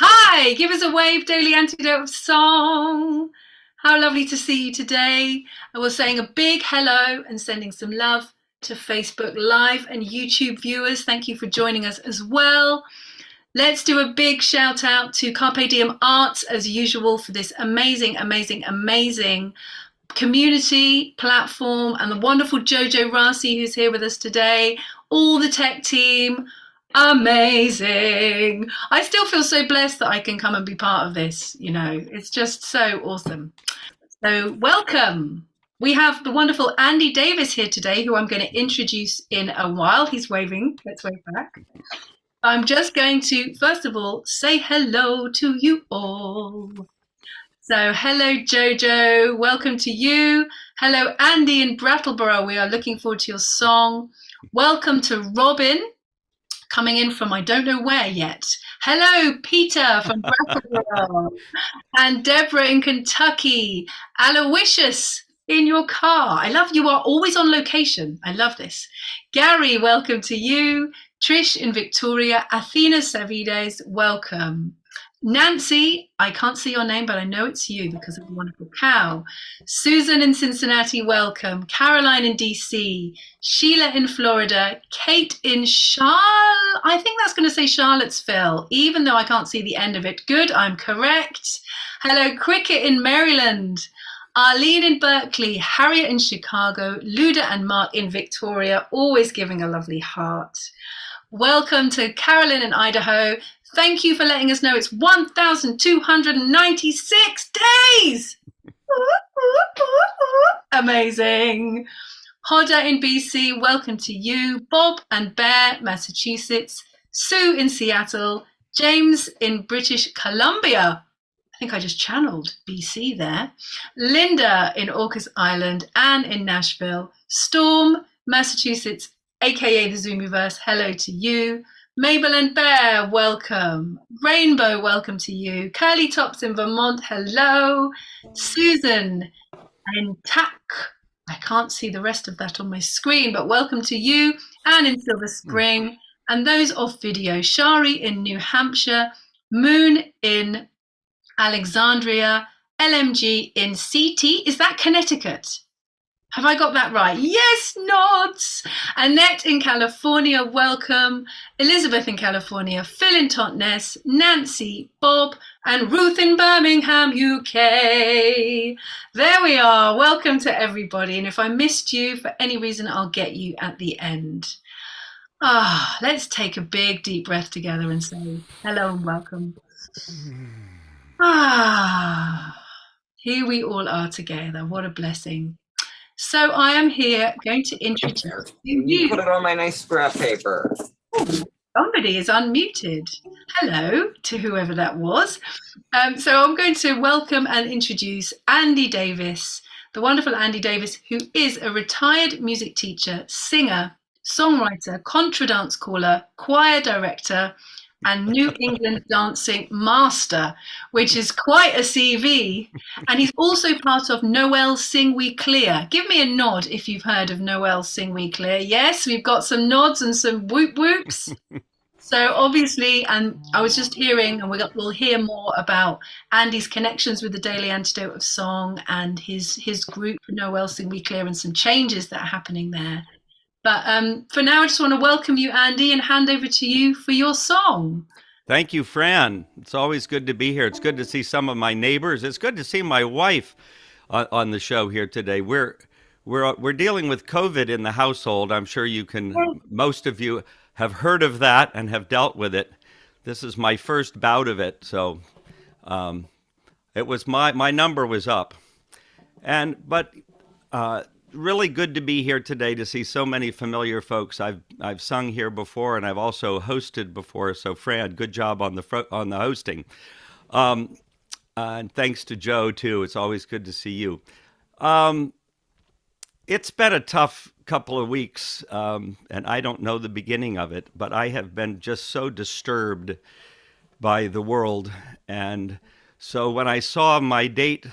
Hi, give us a wave, Daily Antidote of Song. How lovely to see you today. I was saying a big hello and sending some love to Facebook Live and YouTube viewers. Thank you for joining us as well. Let's do a big shout out to Carpe Diem Arts as usual for this amazing, amazing, amazing community platform, and the wonderful Jojo Rasi who's here with us today, all the tech team. Amazing. I still feel so blessed that I can come and be part of this. It's just so awesome. So, welcome. We have the wonderful Andy Davis here today, who I'm going to introduce in a while. He's waving. Let's wave back. I'm just going to, first of all, say hello to you all. So, hello, Jojo. Welcome to you. Hello, Andy in Brattleboro. We are looking forward to your song. Welcome to Robin, coming in from I don't know where yet. Hello, Peter from Brattleboro. And Deborah in Kentucky. Aloysius in your car. I love you are always on location. I love this. Gary, welcome to you. Trish in Victoria. Athena Savides, welcome. Nancy, I can't see your name, but I know it's you because of the wonderful cow. Susan in Cincinnati, welcome. Caroline in DC. Sheila in Florida. Kate in I think that's going to say Charlottesville, even though I can't see the end of it. Good, I'm correct. Hello, Cricket in Maryland. Arlene in Berkeley. Harriet in Chicago. Luda and Mark in Victoria, always giving a lovely heart. Welcome to Carolyn in Idaho. Thank you for letting us know it's 1,296 days. Amazing. Hoda in BC, welcome to you. Bob and Bear, Massachusetts. Sue in Seattle. James in British Columbia. I think I just channeled BC there. Linda in Orcas Island. Anne in Nashville. Storm, Massachusetts, aka the Zoomiverse, hello to you. Mabel and Bear, welcome. Rainbow, welcome to you. Curly Tops in Vermont, hello. Susan and Tack, I can't see the rest of that on my screen, but welcome to you. Anne in Silver Spring, and those off video. Shari in New Hampshire, Moon in Alexandria, LMG in CT, is that Connecticut? Have I got that right? Yes, nods. Annette in California, welcome. Elizabeth in California, Phil in Totnes, Nancy, Bob, and Ruth in Birmingham, UK. There we are. Welcome to everybody. And if I missed you for any reason, I'll get you at the end. Let's take a big deep breath together and say hello and welcome. Here we all are together. What a blessing. So I am here going to introduce you. Put it on my nice scrap paper. Somebody is unmuted. Hello to whoever that was. So I'm going to welcome and introduce Andy Davis, the wonderful Andy Davis, who is a retired music teacher, singer, songwriter, contradance caller, choir director, and New England dancing master, which is quite a CV. And he's also part of Noel Sing We Clear. Give me a nod if you've heard of Noel Sing We Clear. Yes, we've got some nods and some whoop whoops. So obviously, and I was just hearing, and we'll hear more about Andy's connections with the Daily Antidote of Song and his group, Noel Sing We Clear, and some changes that are happening there. But for now, I just want to welcome you, Andy, and hand over to you for your song. Thank you, Fran. It's always good to be here. It's good to see some of my neighbors. It's good to see my wife on the show here today. We're dealing with COVID in the household. I'm sure most of you have heard of that and have dealt with it. This is my first bout of it, so it was my number was up, but. Really good to be here today to see so many familiar folks. I've sung here before, and I've also hosted before. So, Fran, good job on the hosting, and thanks to Joe too. It's always good to see you. It's been a tough couple of weeks, and I don't know the beginning of it, but I have been just so disturbed by the world, and so when I saw my date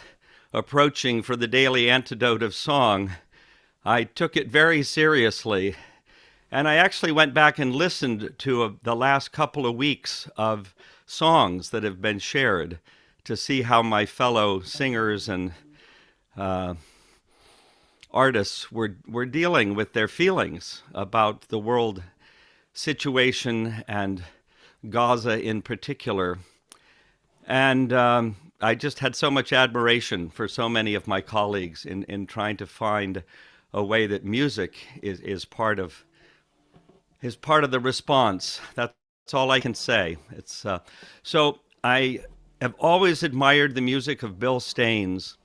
approaching for the Daily Antidote of Song, I took it very seriously, and I actually went back and listened to the last couple of weeks of songs that have been shared to see how my fellow singers and artists were dealing with their feelings about the world situation and Gaza in particular. And I just had so much admiration for so many of my colleagues in trying to find a way that music is part of the response. That's all I can say. It's so I have always admired the music of Bill Staines,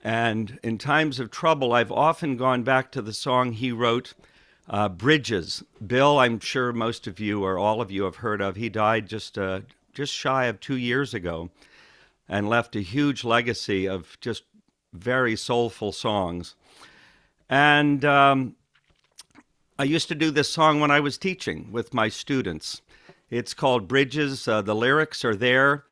and in times of trouble, I've often gone back to the song he wrote, Bridges. Bill, I'm sure most of you or all of you have heard of. He died just shy of 2 years ago and left a huge legacy of just very soulful songs. And I used to do this song when I was teaching with my students. It's called Bridges. The lyrics are there.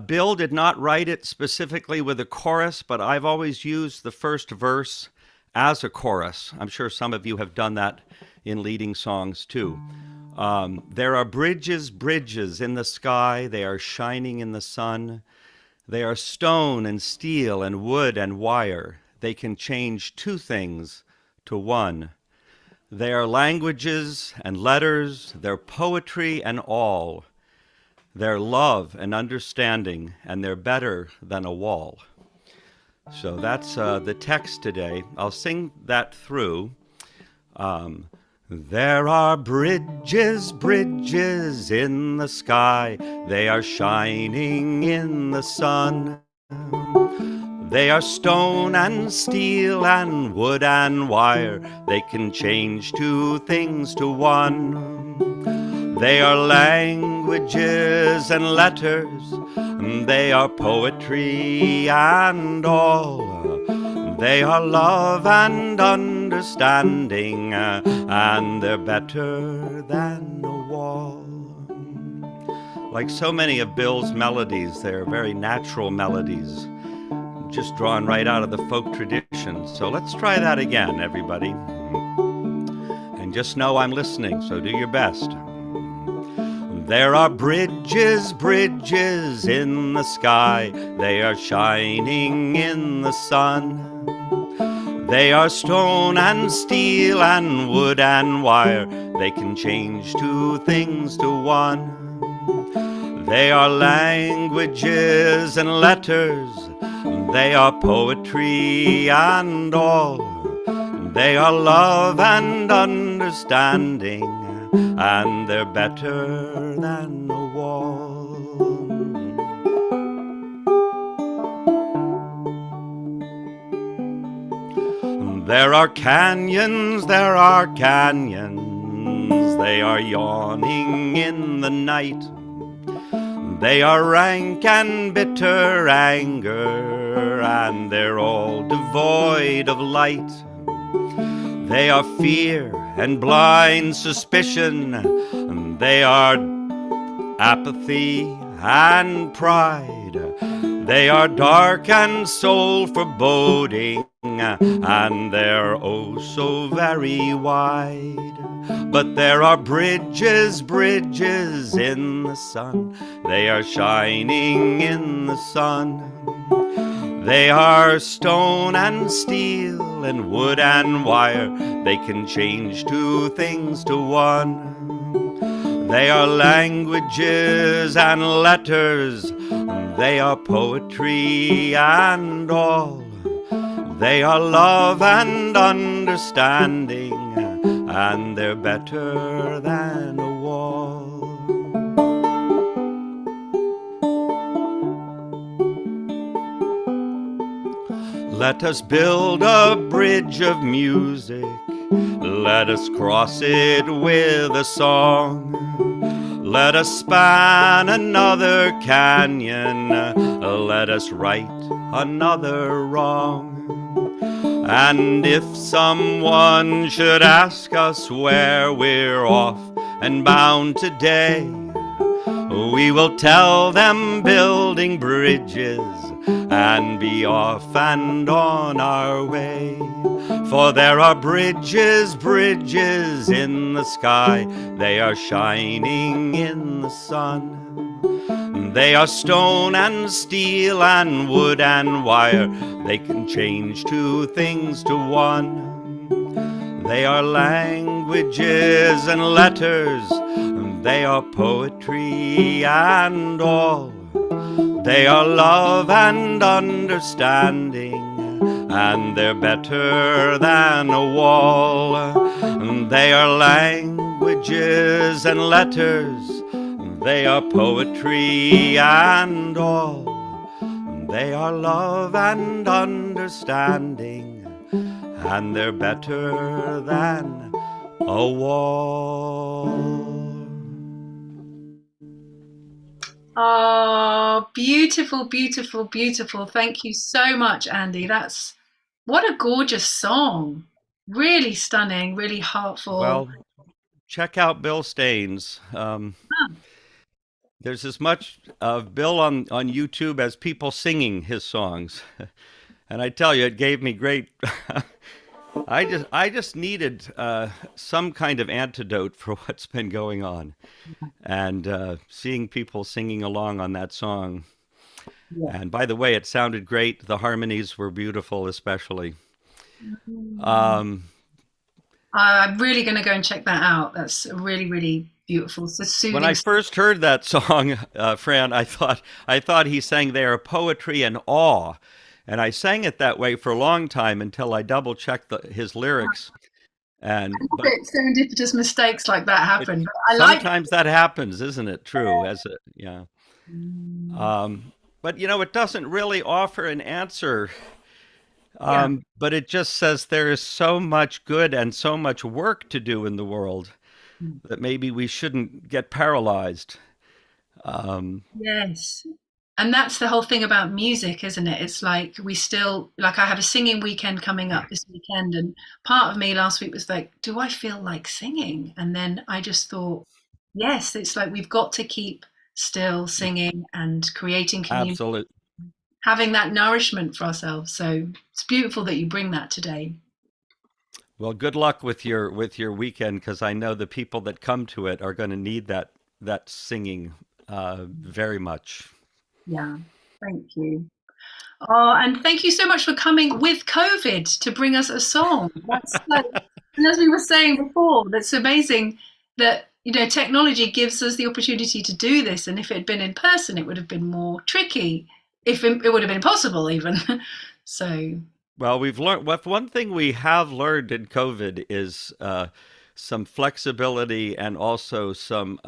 Bill did not write it specifically with a chorus, but I've always used the first verse as a chorus. I'm sure some of you have done that in leading songs too. There are bridges, bridges in the sky. They are shining in the sun. They are stone and steel and wood and wire. They can change two things to one. They are languages and letters. They're poetry and all. They're love and understanding, and they're better than a wall. So that's the text today. I'll sing that through. There are bridges, bridges in the sky. They are shining in the sun. They are stone and steel and wood and wire. They can change two things to one. They are languages and letters. They are poetry and all. They are love and understanding, and they're better than a wall. Like so many of Bill's melodies, they're very natural melodies, just drawn right out of the folk tradition. So let's try that again, everybody. And just know I'm listening, so do your best. There are bridges, bridges in the sky. They are shining in the sun. They are stone and steel and wood and wire. They can change two things to one. They are languages and letters. They are poetry and all. They are love and understanding, and they're better than a wall. There are canyons, there are canyons. They are yawning in the night. They are rank and bitter anger, and they're all devoid of light. They are fear and blind suspicion. They are apathy and pride. They are dark and soul foreboding, and they're oh so very wide. But there are bridges, bridges in the sun. They are shining in the sun. They are stone and steel and wood and wire. They can change two things to one. They are languages and letters. They are poetry and all. They are love and understanding, and they're better than a wall. Let us build a bridge of music. Let us cross it with a song. Let us span another canyon. Let us right another wrong. And if someone should ask us where we're off and bound today, we will tell them building bridges and be off and on our way. For there are bridges, bridges in the sky. They are shining in the sun. They are stone and steel and wood and wire. They can change two things to one. They are languages and letters. They are poetry and all. They are love and understanding, and they're better than a wall. They are languages and letters. They are poetry and all. They are love and understanding, and they're better than a wall. Oh, beautiful, beautiful, beautiful. Thank you so much, Andy. That's what a gorgeous song. Really stunning, really heartful. Well, check out Bill Staines. There's as much of Bill on YouTube as people singing his songs. And I tell you, it gave me great. I just needed some kind of antidote for what's been going on, and seeing people singing along on that song. Yeah. And by the way, it sounded great. The harmonies were beautiful, especially. I'm really going to go and check that out. That's really, really beautiful. So When soothing. I first heard that song, Fran, I thought he sang there poetry and awe, and I sang it that way for a long time until I double checked his lyrics. And but Serendipitous mistakes like that it, happen. But I like. sometimes that happens, isn't it? True, yeah. Mm, But it doesn't really offer an answer. yeah. But it just says there is so much good and so much work to do in the world that maybe we shouldn't get paralyzed. Um, Yes. And that's the whole thing about music, isn't it? It's like we still, like, I have a singing weekend coming up this weekend, and part of me last week was like, do I feel like singing? And then I just thought, yes, it's like we've got to keep still singing and creating community, absolute. having that nourishment for ourselves. So it's beautiful that you bring that today. Well, good luck with your weekend because I know the people that come to it are going to need that singing very much. Yeah. Thank you. Oh, and thank you so much for coming with COVID to bring us a song. That's so, and as we were saying before, that's amazing that technology gives us the opportunity to do this. And if it had been in person, it would have been more tricky. If it would have been impossible, even. So Well, we've learned what one thing we have learned in COVID is some flexibility and also some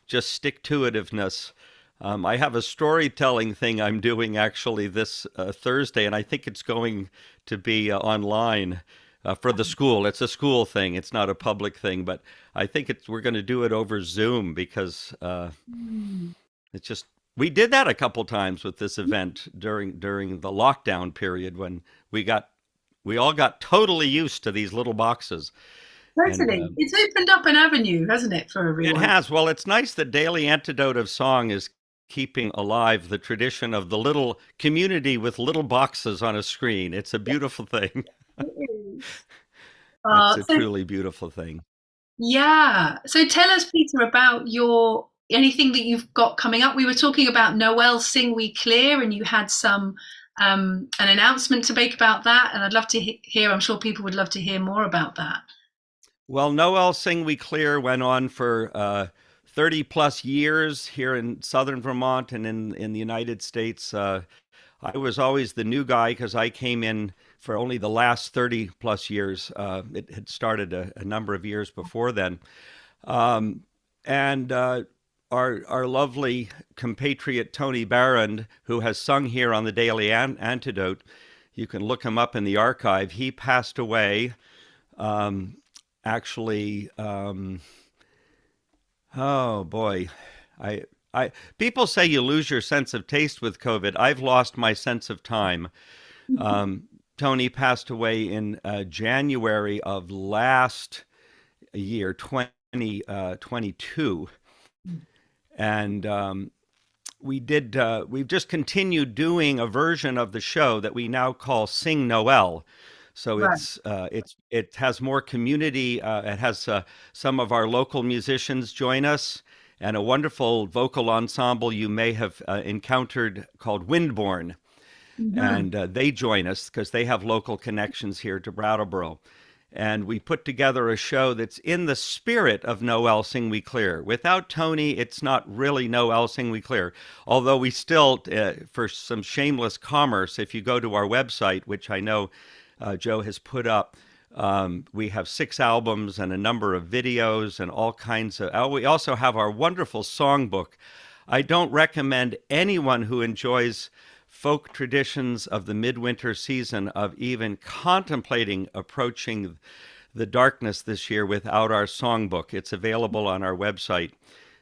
just stick to itiveness. I have a storytelling thing I'm doing actually this Thursday, and I think it's going to be online for the school. It's a school thing. It's not a public thing, but I think we're going to do it over Zoom because it's just we did that a couple times with this event during the lockdown period when we all got totally used to these little boxes. And totally, it's opened up an avenue, hasn't it, for it everyone? has. Well, it's nice that Daily Antidote of Song is keeping alive the tradition of the little community with little boxes on a screen. It's a beautiful thing. It is. It's a So truly beautiful thing. yeah. So tell us, Peter, about your anything that you've got coming up. We were talking about Noel Sing We Clear, and you had some an announcement to make about that. And I'd love to hear. I'm sure people would love to hear more about that. Well, Noel Sing We Clear went on for 30 plus years here in southern Vermont and in the United States. I was always the new guy because I came in for only the last 30 plus years. It had started a number of years before then. And our lovely compatriot Tony Barron, who has sung here on the Daily Antidote, you can look him up in the archive. He passed away actually. Oh boy, I people say you lose your sense of taste with COVID. I've lost my sense of time. Um, Tony passed away in January of last year, 2022, and we've just continued doing a version of the show that we now call Sing Noel. So Right. it has more community. It has some of our local musicians join us, and a wonderful vocal ensemble you may have encountered called Windborne. And they join us because they have local connections here to Brattleboro. And we put together a show that's in the spirit of No Elsing We Clear. Without Tony, it's not really No Elsing We Clear. Although we still, for some shameless commerce, if you go to our website, which I know Joe has put up, we have 6 albums and a number of videos and all kinds of. We also have our wonderful songbook. I don't recommend anyone who enjoys folk traditions of the midwinter season of even contemplating approaching the darkness this year without our songbook. It's available on our website.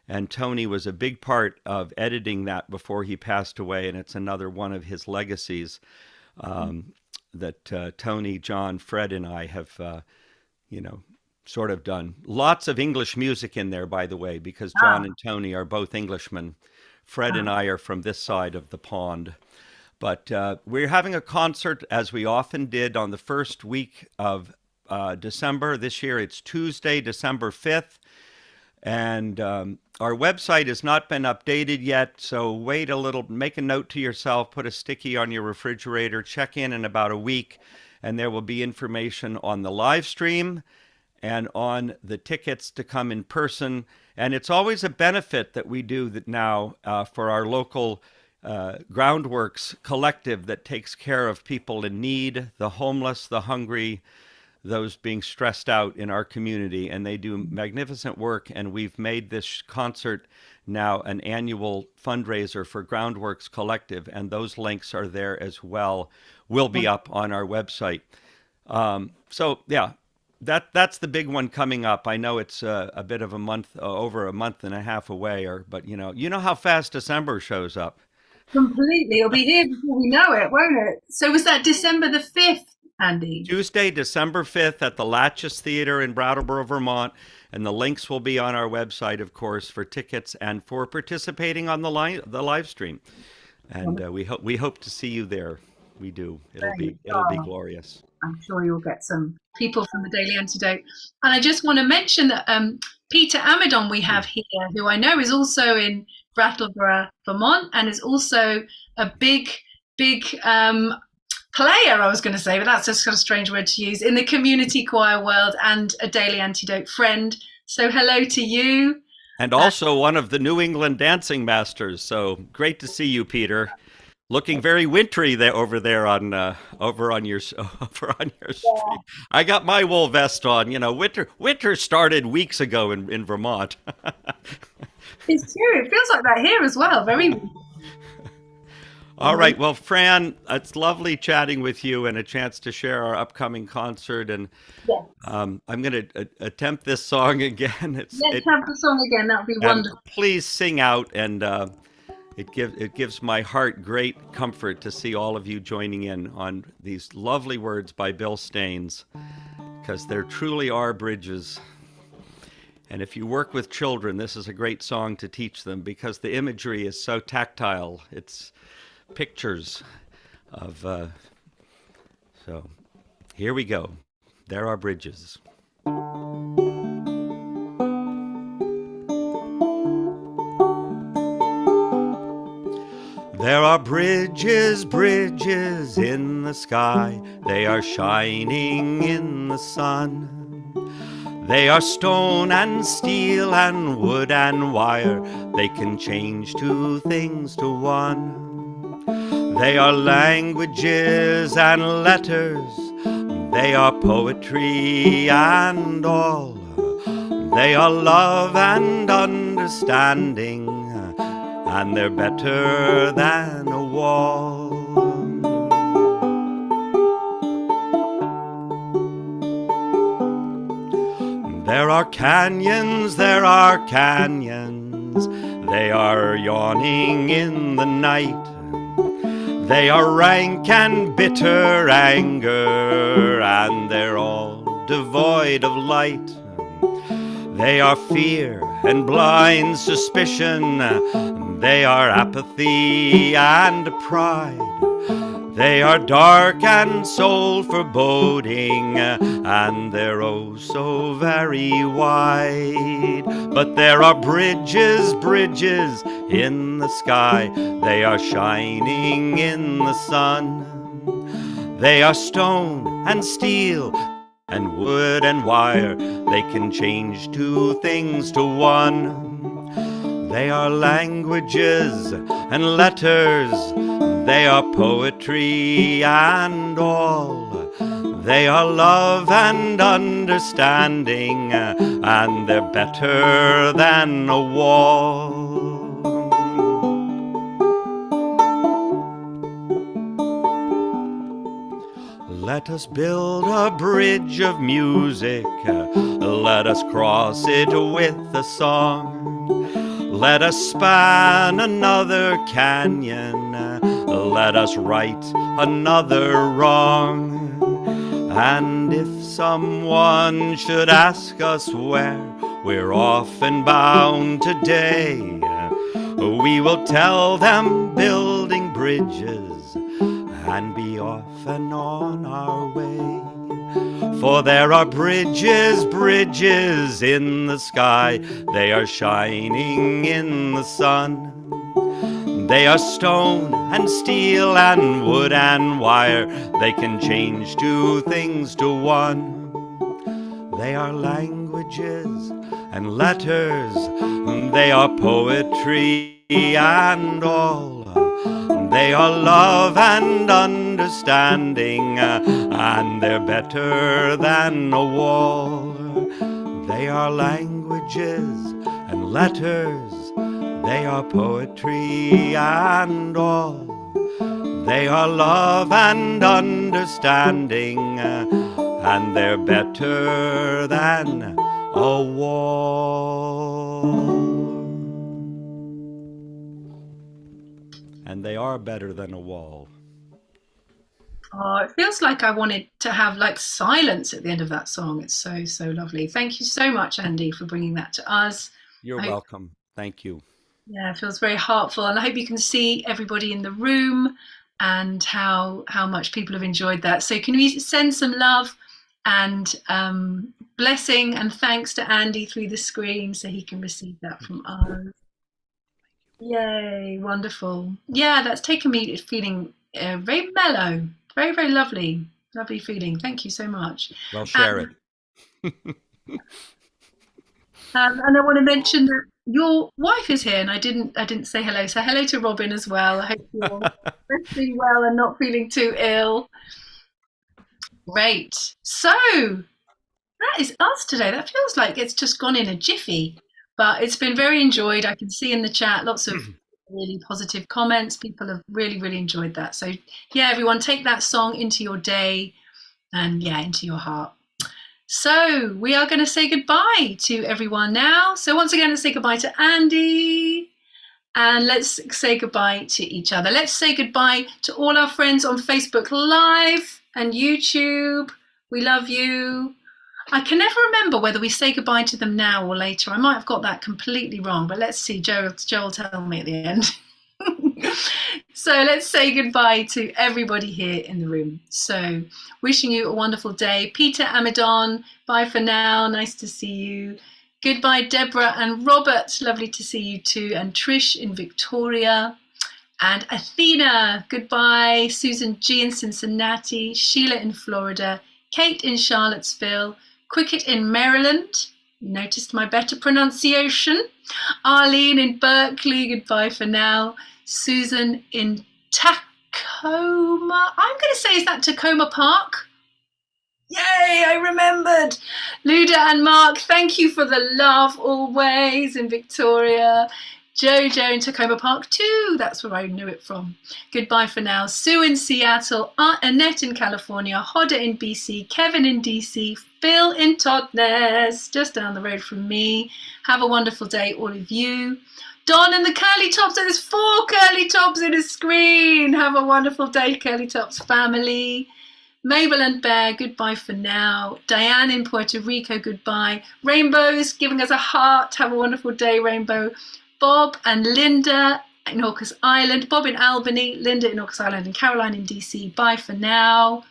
And Tony was a big part of editing that before he passed away, and it's another one of his legacies that Tony, John, Fred, and I have, sort of done. Lots of English music in there, by the way, because John and Tony are both Englishmen. Fred and I are from this side of the pond. But we're having a concert, as we often did, on the first week of December. This year it's Tuesday, December 5th. And our website has not been updated yet, so wait a little, make a note to yourself, put a sticky on your refrigerator, check in about a week, and there will be information on the live stream and on the tickets to come in person. And it's always a benefit that we do that now for our local Groundworks collective that takes care of people in need, the homeless, the hungry, those being stressed out in our community. And they do magnificent work. And we've made this concert now an annual fundraiser for Groundworks Collective. And those links are there as well. Will be up on our website. So, yeah. That's the big one coming up. I know it's a bit of a month, over a month and a half away, but you know how fast December shows up. Completely. It'll be here before we know it, won't it? So was that December the 5th, Andy? Tuesday, December 5th at the Latches Theater in Brattleboro, Vermont. And the links will be on our website, of course, for tickets and for participating on the live stream. And we hope to see you there. We do. It'll be glorious. I'm sure you'll get some people from the Daily Antidote. And I just want to mention that Peter Amidon we have here, who I know is also in Brattleboro, Vermont, and is also a big player, I was going to say, but that's just kind of a strange word to use, in the community choir world and a Daily Antidote friend. So hello to you. And also one of the New England dancing masters. So great to see you, Peter. Looking very wintry there over on your street. I got my wool vest on. Winter started weeks ago in Vermont. It's true. It feels like that here as well. Very. All right. Well, Fran, it's lovely chatting with you and a chance to share our upcoming concert. And I'm going to attempt this song again. Let's have the song again. That would be wonderful. Please sing out and. It gives my heart great comfort to see all of you joining in on these lovely words by Bill Staines, because there truly are bridges. And if you work with children, this is a great song to teach them because the imagery is so tactile. It's pictures of... So here we go. There are bridges. There are bridges, bridges in the sky. They are shining in the sun. They are stone and steel and wood and wire. They can change two things to one. They are languages and letters. They are poetry and all. They are love and understanding. And they're better than a wall. There are canyons, there are canyons. They are yawning in the night. They are rank and bitter anger, and they're all devoid of light. They are fear and blind suspicion. They are apathy and pride. They are dark and soul foreboding, and they're oh so very wide. But there are bridges, bridges in the sky. They are shining in the sun. They are stone and steel and wood and wire. They can change two things to one. They are languages and letters. They are poetry and all. They are love and understanding, and they're better than a wall. Let us build a bridge of music. Let us cross it with a song. Let us span another canyon. Let us right another wrong. And if someone should ask us where we're off and bound today, we will tell them building bridges and be off and on our way. For there are bridges, bridges in the sky. They are shining in the sun. They are stone and steel and wood and wire. They can change two things to one. They are languages and letters. They are poetry and all. They are love and understanding, and they're better than a wall. They are languages and letters. They are poetry and all. They are love and understanding, and they're better than a wall. And they are better than a wall. Oh, it feels like I wanted to have like silence at the end of that song. It's so, so lovely. Thank you so much, Andy, for bringing that to us. You're welcome. Thank you. Yeah, it feels very heartful. And I hope you can see everybody in the room and how much people have enjoyed that. So can we send some love and blessing and thanks to Andy through the screen so he can receive that from us? Yay, wonderful. Yeah, that's taken me feeling very mellow, very, very lovely feeling. Thank you so much. Well, share it. And I want to mention that your wife is here, and I didn't say hello. So hello to Robin as well. I hope you're resting well and not feeling too ill. Great. So that is us today. That feels like it's just gone in a jiffy. But it's been very enjoyed. I can see in the chat lots of really positive comments. People have really, really enjoyed that. So yeah, everyone take that song into your day and yeah, into your heart. So we are going to say goodbye to everyone now. So once again, let's say goodbye to Andy and let's say goodbye to each other. Let's say goodbye to all our friends on Facebook Live and YouTube. We love you. I can never remember whether we say goodbye to them now or later. I might have got that completely wrong, but let's see. Joe will tell me at the end. So let's say goodbye to everybody here in the room. So wishing you a wonderful day. Peter Amidon, bye for now. Nice to see you. Goodbye, Deborah and Robert. Lovely to see you too. And Trish in Victoria. And Athena, goodbye. Susan G in Cincinnati. Sheila in Florida. Kate in Charlottesville. Cricket in Maryland. Noticed my better pronunciation. Arlene in Berkeley. Goodbye for now. Susan in Tacoma. I'm going to say, is that Tacoma Park? Yay, I remembered. Luda and Mark, thank you for the love always in Victoria. Jojo in Tacoma Park too. That's where I knew it from. Goodbye for now. Sue in Seattle, Annette in California, Hoda in BC, Kevin in DC, Phil in Totnes, just down the road from me. Have a wonderful day, all of you. Don and the curly tops. There's 4 curly tops in a screen. Have a wonderful day, curly tops family. Mabel and Bear, goodbye for now. Diane in Puerto Rico, goodbye. Rainbow's giving us a heart. Have a wonderful day, Rainbow. Bob and Linda in Orcas Island, Bob in Albany, Linda in Orcas Island, and Caroline in DC. Bye for now.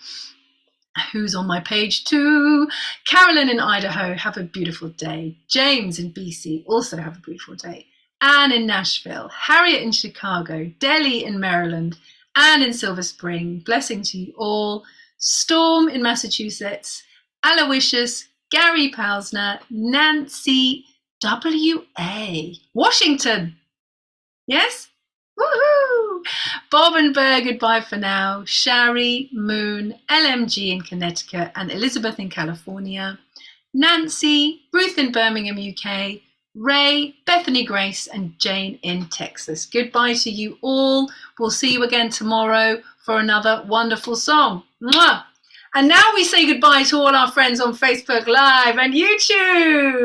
Who's on my page too? Carolyn in Idaho, have a beautiful day. James in BC, also have a beautiful day. Anne in Nashville, Harriet in Chicago, Delhi in Maryland, Anne in Silver Spring, blessing to you all. Storm in Massachusetts, Aloysius, Gary Palsner, Nancy, WA, Washington. Yes? Woohoo! Bob and Burr, goodbye for now. Shari, Moon, LMG in Connecticut, and Elizabeth in California. Nancy, Ruth in Birmingham, UK. Ray, Bethany Grace, and Jane in Texas. Goodbye to you all. We'll see you again tomorrow for another wonderful song. Mwah! And now we say goodbye to all our friends on Facebook Live and YouTube.